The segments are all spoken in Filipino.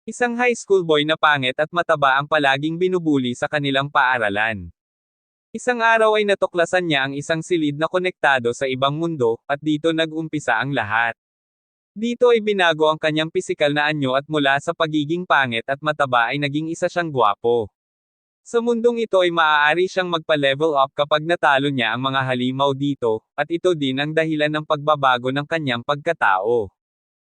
Isang high school boy na pangit at mataba ang palaging binubuli sa kanilang paaralan. Isang araw ay natuklasan niya ang isang silid na konektado sa ibang mundo, at dito nag-umpisa ang lahat. Dito ay binago ang kanyang pisikal na anyo at mula sa pagiging pangit at mataba ay naging isa siyang gwapo. Sa mundong ito ay maaari siyang magpa-level up kapag natalo niya ang mga halimaw dito, at ito din ang dahilan ng pagbabago ng kanyang pagkatao.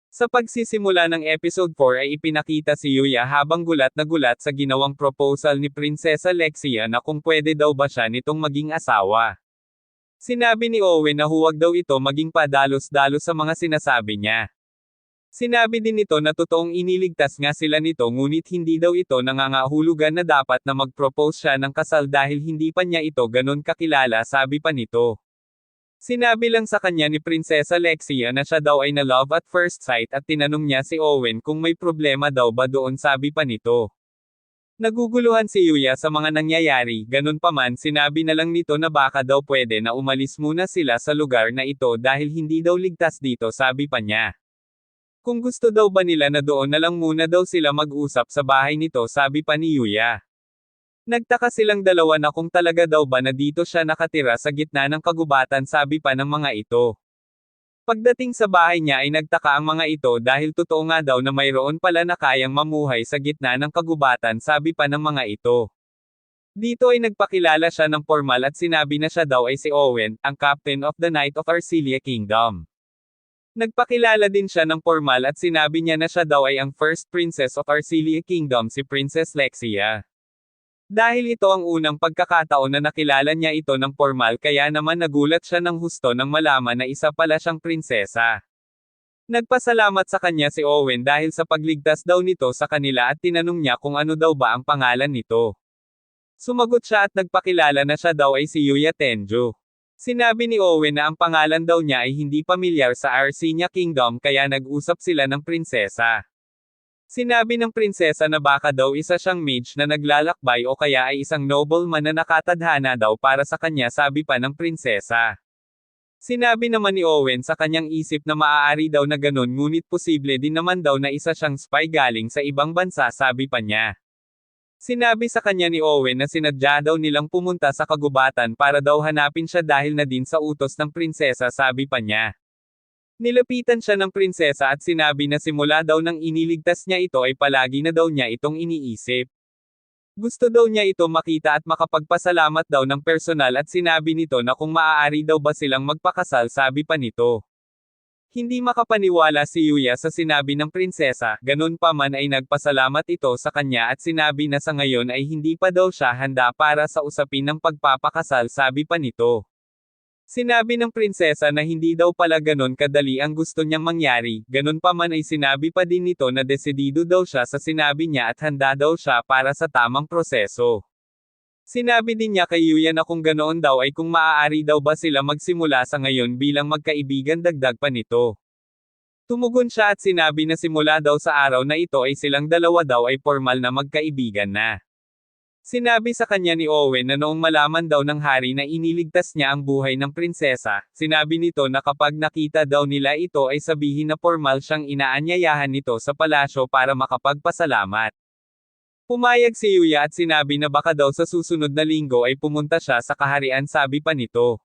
Sa pagsisimula ng episode 4 ay ipinakita si Yuya habang gulat na gulat sa ginawang proposal ni Prinsesa Lexia na kung pwede daw ba siya nitong maging asawa. Sinabi ni Owen na huwag daw ito maging padalos-dalos sa mga sinasabi niya. Sinabi din nito na totoong iniligtas nga sila nito ngunit hindi daw ito nangangahulugan na dapat na mag-propose siya ng kasal dahil hindi pa niya ito ganon kakilala, sabi pa nito. Sinabi lang sa kanya ni Prinsesa Lexia na siya daw ay na love at first sight at tinanong niya si Owen kung may problema daw ba doon, sabi pa nito. Naguguluhan si Yuya sa mga nangyayari, ganun pa man sinabi na lang nito na baka daw pwede na umalis muna sila sa lugar na ito dahil hindi daw ligtas dito, sabi pa niya. Kung gusto daw ba nila na doon na lang muna daw sila mag-usap sa bahay nito, sabi pa ni Yuya. Nagtaka silang dalawa na kung talaga daw ba na dito siya nakatira sa gitna ng kagubatan, sabi pa ng mga ito. Pagdating sa bahay niya ay nagtaka ang mga ito dahil totoo nga daw na mayroon pala na kayang mamuhay sa gitna ng kagubatan, sabi pa ng mga ito. Dito ay nagpakilala siya ng formal at sinabi na siya daw ay si Owen, ang Captain of the Knight of Arcelia Kingdom. Nagpakilala din siya ng formal at sinabi niya na siya daw ay ang First Princess of Arcelia Kingdom, si Princess Lexia. Dahil ito ang unang pagkakataon na nakilala niya ito ng formal kaya naman nagulat siya ng husto nang malaman na isa pala siyang prinsesa. Nagpasalamat sa kanya si Owen dahil sa pagligtas daw nito sa kanila at tinanong niya kung ano daw ba ang pangalan nito. Sumagot siya at nagpakilala na siya daw ay si Yuya Tenjo. Sinabi ni Owen na ang pangalan daw niya ay hindi pamilyar sa Arcelia Kingdom kaya nag-usap sila ng prinsesa. Sinabi ng prinsesa na baka daw isa siyang mage na naglalakbay o kaya ay isang nobleman na nakatadhana daw para sa kanya, sabi pa ng prinsesa. Sinabi naman ni Owen sa kanyang isip na maaari daw na ganun ngunit posible din naman daw na isa siyang spy galing sa ibang bansa, sabi pa niya. Sinabi sa kanya ni Owen na sinadya daw nilang pumunta sa kagubatan para daw hanapin siya dahil na din sa utos ng prinsesa, sabi pa niya. Nilapitan siya ng prinsesa at sinabi na simula daw nang iniligtas niya ito ay palagi na daw niya itong iniisip. Gusto daw niya ito makita at makapagpasalamat daw ng personal at sinabi nito na kung maaari daw ba silang magpakasal, sabi pa nito. Hindi makapaniwala si Yuya sa sinabi ng prinsesa, ganun pa man ay nagpasalamat ito sa kanya at sinabi na sa ngayon ay hindi pa daw siya handa para sa usapin ng pagpapakasal, sabi pa nito. Sinabi ng prinsesa na hindi daw pala ganon kadali ang gusto niyang mangyari, ganun pa man ay sinabi pa din nito na desidido daw siya sa sinabi niya at handa daw siya para sa tamang proseso. Sinabi din niya kay Yuya na kung ganoon daw ay kung maaari daw ba sila magsimula sa ngayon bilang magkaibigan, dagdag pa nito. Tumugon siya at sinabi na simula daw sa araw na ito ay silang dalawa daw ay formal na magkaibigan na. Sinabi sa kanya ni Owen na noong malaman daw ng hari na iniligtas niya ang buhay ng prinsesa, sinabi nito na kapag nakita daw nila ito ay sabihin na formal siyang inaanyayahan nito sa palasyo para makapagpasalamat. Pumayag si Yuya at sinabi na baka daw sa susunod na linggo ay pumunta siya sa kaharian, sabi pa nito.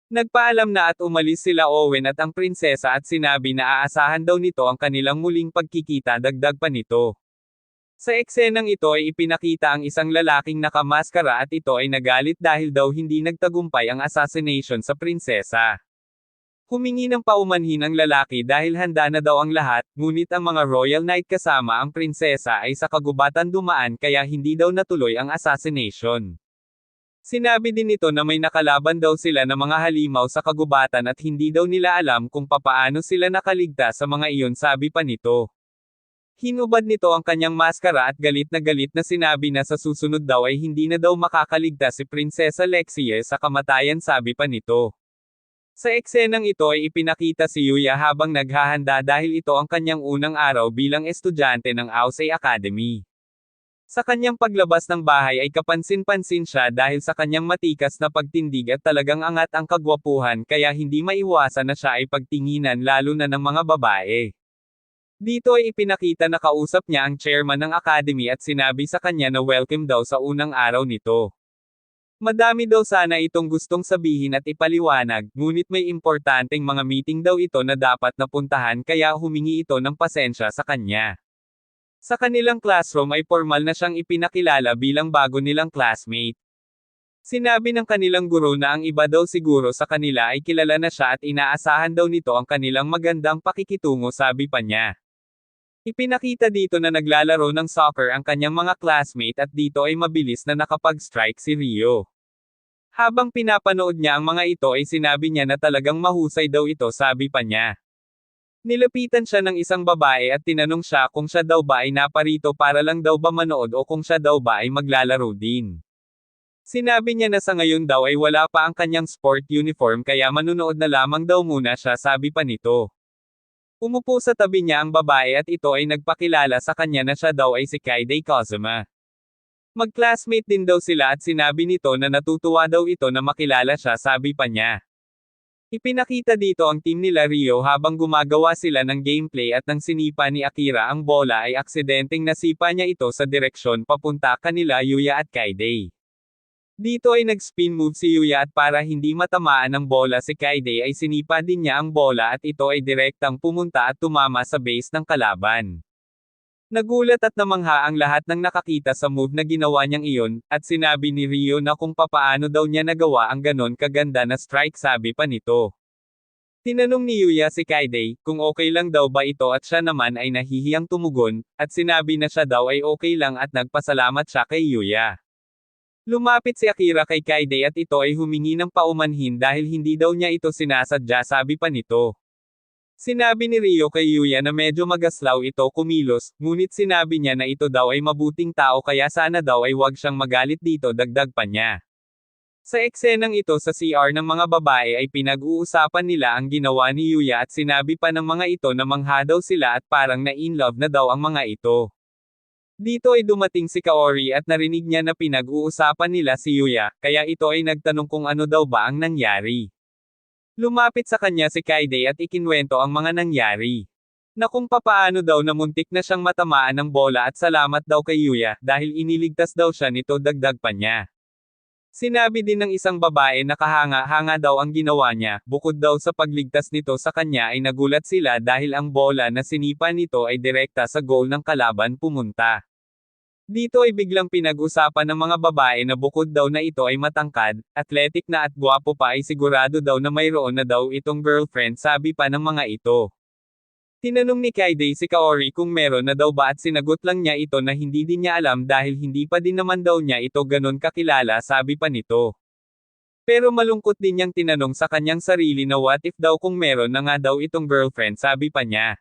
Nagpaalam na at umalis sila Owen at ang prinsesa at sinabi na aasahan daw nito ang kanilang muling pagkikita, dagdag pa nito. Sa eksenang ito ay ipinakita ang isang lalaking nakamaskara at ito ay nagalit dahil daw hindi nagtagumpay ang assassination sa prinsesa. Humingi ng paumanhin ang lalaki dahil handa na daw ang lahat, ngunit ang mga royal knight kasama ang prinsesa ay sa kagubatan dumaan kaya hindi daw natuloy ang assassination. Sinabi din nito na may nakalaban daw sila na mga halimaw sa kagubatan at hindi daw nila alam kung papaano sila nakaligtas sa mga iyon, sabi pa nito. Hinubad nito ang kanyang maskara at galit na sinabi na sa susunod daw ay hindi na daw makakaligtas si Prinsesa Lexia sa kamatayan, sabi pa nito. Sa eksenang ito ay ipinakita si Yuya habang naghahanda dahil ito ang kanyang unang araw bilang estudyante ng Ausay Academy. Sa kanyang paglabas ng bahay ay kapansin-pansin siya dahil sa kanyang matikas na pagtindig at talagang angat ang kagwapuhan kaya hindi maiwasan na siya ay pagtinginan lalo na ng mga babae. Dito ay ipinakita na kausap niya ang chairman ng academy at sinabi sa kanya na welcome daw sa unang araw nito. Madami daw sana itong gustong sabihin at ipaliwanag, ngunit may importanteng mga meeting daw ito na dapat napuntahan kaya humingi ito ng pasensya sa kanya. Sa kanilang classroom ay formal na siyang ipinakilala bilang bago nilang classmate. Sinabi ng kanilang guro na ang iba daw siguro sa kanila ay kilala na siya at inaasahan daw nito ang kanilang magandang pakikitungo, sabi pa niya. Ipinakita dito na naglalaro ng soccer ang kanyang mga classmate at dito ay mabilis na nakapag-strike si Rio. Habang pinapanood niya ang mga ito ay sinabi niya na talagang mahusay daw ito, sabi pa niya. Nilapitan siya ng isang babae at tinanong siya kung siya daw ba ay naparito para lang daw ba manood o kung siya daw ba ay maglalaro din. Sinabi niya na sa ngayon daw ay wala pa ang kanyang sport uniform kaya manunood na lamang daw muna siya, sabi pa nito. Umupo sa tabi niya ang babae at ito ay nagpakilala sa kanya na siya daw ay si Kaide Kazuma. Mag-classmate din daw sila at sinabi nito na natutuwa daw ito na makilala siya, sabi pa niya. Ipinakita dito ang team nila Rio habang gumagawa sila ng gameplay at nang sinipa ni Akira ang bola ay aksidenteng nasipa niya ito sa direksyon papunta kanila Yuya at Kaide. Dito ay nag-spin move si Yuya at para hindi matamaan ng bola si Kaide ay sinipa din niya ang bola at ito ay direktang pumunta at tumama sa base ng kalaban. Nagulat at namangha ang lahat ng nakakita sa move na ginawa niyang iyon, at sinabi ni Rio na kung papaano daw niya nagawa ang ganon kaganda na strike, sabi pa nito. Tinanong ni Yuya si Kaide kung okay lang daw ba ito at siya naman ay nahihiyang tumugon, at sinabi na siya daw ay okay lang at nagpasalamat siya kay Yuya. Lumapit si Akira kay Kaide at ito ay humingi ng paumanhin dahil hindi daw niya ito sinasadya, sabi pa nito. Sinabi ni Rio kay Yuya na medyo magaslaw ito kumilos, ngunit sinabi niya na ito daw ay mabuting tao kaya sana daw ay wag siyang magalit dito, dagdag pa niya. Sa eksenang ito sa CR ng mga babae ay pinag-uusapan nila ang ginawa ni Yuya at sinabi pa ng mga ito na mangha daw sila at parang na-in-love na daw ang mga ito. Dito ay dumating si Kaori at narinig niya na pinag-uusapan nila si Yuya, kaya ito ay nagtanong kung ano daw ba ang nangyari. Lumapit sa kanya si Kaide at ikinwento ang mga nangyari. Na kung papaano daw na muntik na siyang matamaan ng bola at salamat daw kay Yuya dahil iniligtas daw siya nito, dagdag pa niya. Sinabi din ng isang babae na kahanga-hanga daw ang ginawa niya, bukod daw sa pagligtas nito sa kanya ay nagulat sila dahil ang bola na sinipa nito ay direkta sa goal ng kalaban pumunta. Dito ay biglang pinag-usapan ng mga babae na bukod daw na ito ay matangkad, athletic na at gwapo pa ay sigurado daw na mayroon na daw itong girlfriend, sabi pa ng mga ito. Tinanong ni Kaide si Kaori kung meron na daw ba at sinagot lang niya ito na hindi din niya alam dahil hindi pa din naman daw niya ito ganon kakilala, sabi pa nito. Pero malungkot din niyang tinanong sa kanyang sarili na what if daw kung meron na nga daw itong girlfriend, sabi pa niya.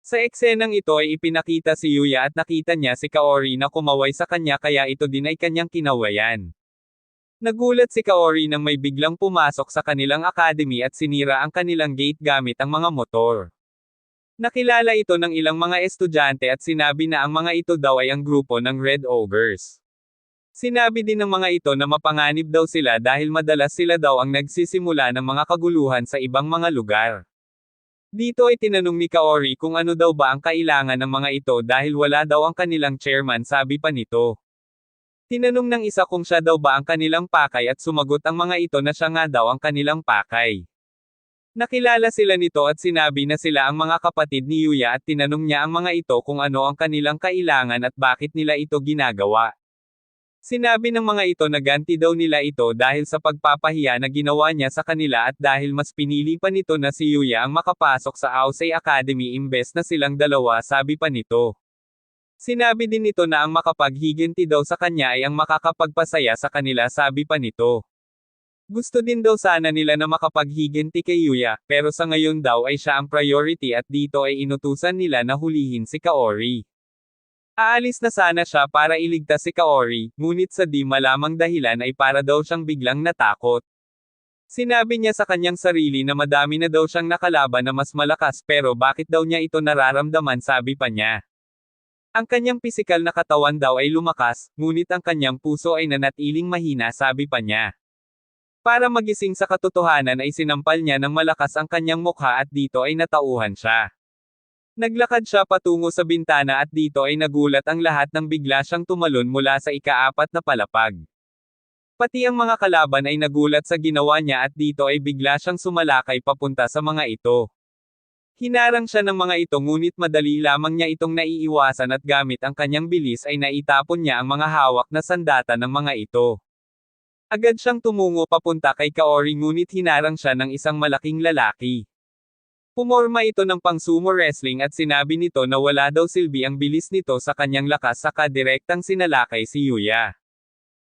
Sa eksenang ito ay ipinakita si Yuya at nakita niya si Kaori na kumaway sa kanya kaya ito din ay kanyang kinawayan. Nagulat si Kaori nang may biglang pumasok sa kanilang academy at sinira ang kanilang gate gamit ang mga motor. Nakilala ito ng ilang mga estudyante at sinabi na ang mga ito daw ay ang grupo ng Red Ogres. Sinabi din ng mga ito na mapanganib daw sila dahil madalas sila daw ang nagsisimula ng mga kaguluhan sa ibang mga lugar. Dito ay tinanong ni Kaori kung ano daw ba ang kailangan ng mga ito dahil wala daw ang kanilang chairman, sabi pa nito. Tinanong ng isa kung siya daw ba ang kanilang pakay at sumagot ang mga ito na siya nga daw ang kanilang pakay. Nakilala sila nito at sinabi na sila ang mga kapatid ni Yuya at tinanong niya ang mga ito kung ano ang kanilang kailangan at bakit nila ito ginagawa. Sinabi ng mga ito na ganti daw nila ito dahil sa pagpapahiya na ginawa niya sa kanila at dahil mas pinili pa nito na si Yuya ang makapasok sa Aosei Academy imbes na silang dalawa, sabi pa nito. Sinabi din nito na ang makapaghiganti daw sa kanya ay ang makakapagpasaya sa kanila, sabi pa nito. Gusto din daw sana nila na makapaghiganti kay Yuya, pero sa ngayon daw ay siya ang priority at dito ay inutusan nila na hulihin si Kaori. Aalis na sana siya para iligtas si Kaori, ngunit sa di malamang dahilan ay para daw siyang biglang natakot. Sinabi niya sa kanyang sarili na madami na daw siyang nakalaban na mas malakas pero bakit daw niya ito nararamdaman, sabi pa niya. Ang kanyang pisikal na katawan daw ay lumakas, ngunit ang kanyang puso ay nanatiling mahina, sabi pa niya. Para magising sa katotohanan ay sinampal niya ng malakas ang kanyang mukha at dito ay natauhan siya. Naglakad siya patungo sa bintana at dito ay nagulat ang lahat nang bigla siyang tumalon mula sa ika-4 na palapag. Pati ang mga kalaban ay nagulat sa ginawa niya at dito ay bigla siyang sumalakay papunta sa mga ito. Hinarang siya ng mga ito ngunit madali lamang niya itong naiiwasan at gamit ang kanyang bilis ay naitapon niya ang mga hawak na sandata ng mga ito. Agad siyang tumungo papunta kay Kaori ngunit hinarang siya ng isang malaking lalaki. Pumorma ito ng pang-sumo wrestling at sinabi nito na wala daw silbi ang bilis nito sa kanyang lakas saka direktang sinalakay si Yuya.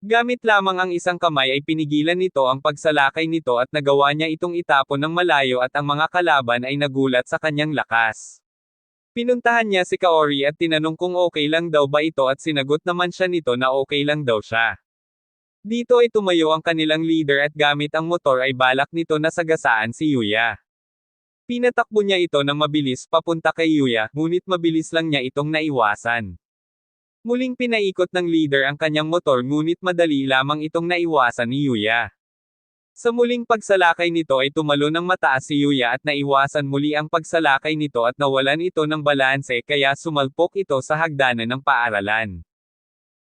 Gamit lamang ang isang kamay ay pinigilan nito ang pagsalakay nito at nagawa niya itong itapon ng malayo at ang mga kalaban ay nagulat sa kanyang lakas. Pinuntahan niya si Kaori at tinanong kung okay lang daw ba ito at sinagot naman siya nito na okay lang daw siya. Dito ay tumayo ang kanilang leader at gamit ang motor ay balak nito na sagasaan si Yuya. Pinatakbo niya ito ng mabilis papunta kay Yuya, ngunit mabilis lang niya itong naiwasan. Muling pinaikot ng leader ang kanyang motor ngunit madali lamang itong naiwasan ni Yuya. Sa muling pagsalakay nito ay tumalo ng mataas si Yuya at naiwasan muli ang pagsalakay nito at nawalan ito ng balanse kaya sumalpok ito sa hagdanan ng paaralan.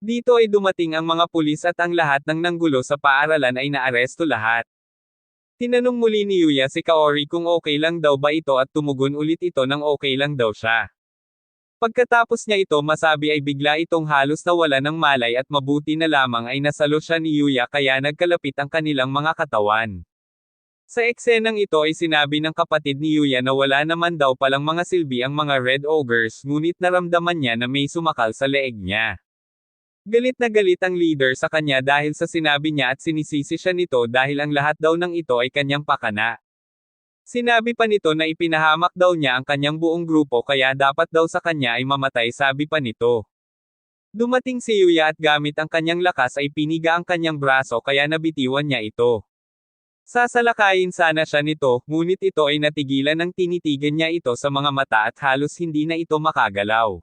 Dito ay dumating ang mga pulis at ang lahat ng nanggulo sa paaralan ay naaresto lahat. Tinanong muli ni Yuya si Kaori kung okay lang daw ba ito at tumugon ulit ito ng okay lang daw siya. Pagkatapos niya ito masabi ay bigla itong halos nawala ng malay at mabuti na lamang ay nasalo siya ni Yuya kaya nagkalapit ang kanilang mga katawan. Sa eksenang ito ay sinabi ng kapatid ni Yuya na wala naman daw palang mga silbi ang mga Red Ogres ngunit naramdaman niya na may sumakal sa leeg niya. Galit na galit ang leader sa kanya dahil sa sinabi niya at sinisisi siya nito dahil ang lahat daw ng ito ay kanyang pakana. Sinabi pa nito na ipinahamak daw niya ang kanyang buong grupo kaya dapat daw sa kanya ay mamatay sabi pa nito. Dumating si Yuya at gamit ang kanyang lakas ay piniga ang kanyang braso kaya nabitiwan niya ito. Sasalakayin sana siya nito, ngunit ito ay natigilan ng tinitigan niya ito sa mga mata at halos hindi na ito makagalaw.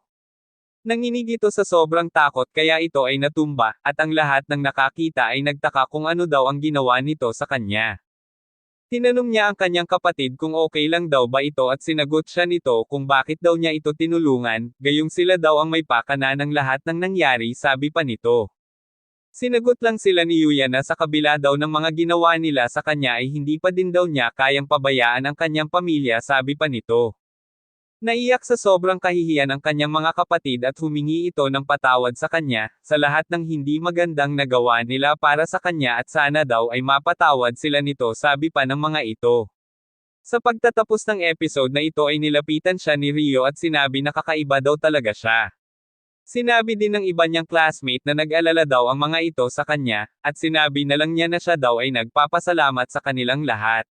Nanginig ito sa sobrang takot kaya ito ay natumba, at ang lahat ng nakakita ay nagtaka kung ano daw ang ginawa nito sa kanya. Tinanong niya ang kanyang kapatid kung okay lang daw ba ito at sinagot siya nito kung bakit daw niya ito tinulungan, gayong sila daw ang may pakana ng lahat ng nangyari sabi pa nito. Sinagot lang sila ni Yuya na sa kabila daw ng mga ginawa nila sa kanya ay hindi pa din daw niya kayang pabayaan ang kanyang pamilya sabi pa nito. Naiyak sa sobrang kahihiyan ang kanyang mga kapatid at humingi ito ng patawad sa kanya, sa lahat ng hindi magandang nagawa nila para sa kanya at sana daw ay mapatawad sila nito sabi pa ng mga ito. Sa pagtatapos ng episode na ito ay nilapitan siya ni Rio at sinabi na kakaiba daw talaga siya. Sinabi din ng iba niyang classmate na nag-alala daw ang mga ito sa kanya, at sinabi na lang niya na siya daw ay nagpapasalamat sa kanilang lahat.